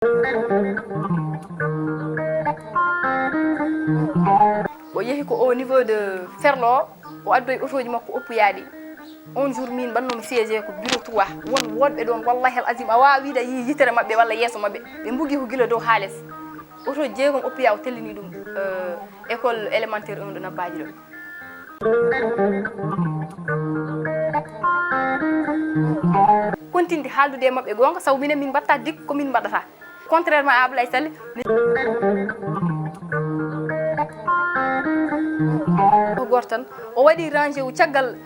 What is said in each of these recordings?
o yehi ko au niveau de Ferlo o addoy otoji makko oppuyaɗi on jour min bannomi siégé ko bureau 3 won wonɓe ɗon wallahi al azim a wawa wiide a yi yitere mabɓe walla yeeso mabɓe ɓe mbugui ko guila dow ha less oto jeegom oppiya o tellini ɗum école élémentaire 1 ɗo Nabadji ɗo continde haaldude e mabɓe gonga sabu minen min mbatta dik komin mbaɗata contrairement à Ablaye Sall ko goto tan o waɗi rangé wu caggal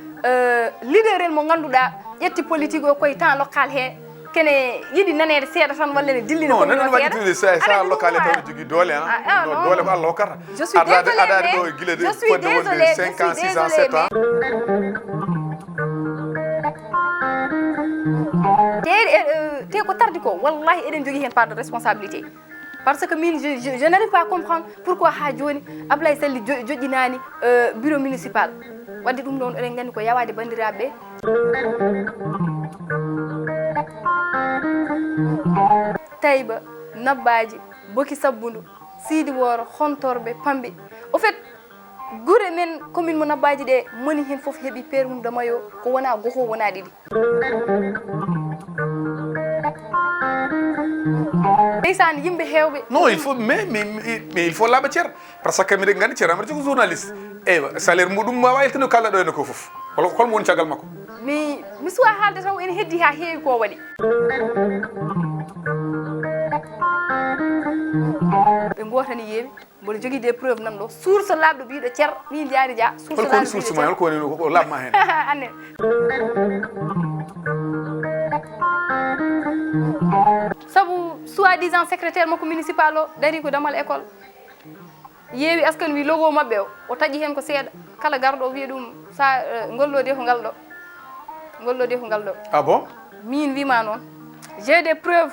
leader en mo ganduɗa ƴetti politique o koye temps local he kene yiɗi nanede seeɗa tan walla ne dillina non non waɗitude sa local e taw jogui doole han doole ko Allah hokkata adade ɗo guila de fodde wonde 5 ans 6 ans 7 ans te ko tardi ko wallahi eɗen jogui hen part de responsabilité par ce que min je n'arrive pas à comprendre pourquoi ha joni Ablaye Sall joƴƴinani bureau municipal wadde ɗum ɗon eɗen gandi ko yawade bandiraɓeɓe Taïba Nabadji Boki Sabbundu Sidi Woro Hontorɓe Pamɓe au fait gure men commune mo Nabadji ɗe moni hen foof heeɓi permum de mayo ko wona goho wona ɗiɗi ndeysan yimɓe hewɓe non il faut mais il faut laaɓa ceer par ce que miɗen gandi ceer amata ko journaliste eywa salaire muɗum ma wawi yaltino kalɗa ɗo henne ko foof holmo woni caggal makko mi suwa haalde taw ene heddi ha heewi ko waɗi ɓe gotani yeewi mboɗo jogui des preuves nan ɗo source laaɓɗo biɗo ceer min jaari dia holko source ma holko woni ko laabma hen annen sabu soi-disant secrétaire makko municipal o dari ko damal école yeewi askan wi logo mabɓe o taƴi hen ko seeɗa kala garɗo wiya ɗum sa gollode ko ngal ɗo gollode ko ngal ɗo ah bon min wima noon j'ai des preuves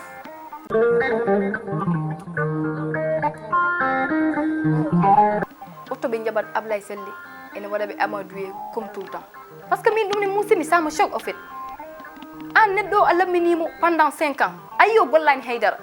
otto ɓe jaɓat Ablaye Sall ene waɗaɓe amadoué comme tout le temps par ce que min ɗum ne musimi ça me choque au fait an neɗɗo o a lamminimo pendant 5 ans ayi o gollani haydara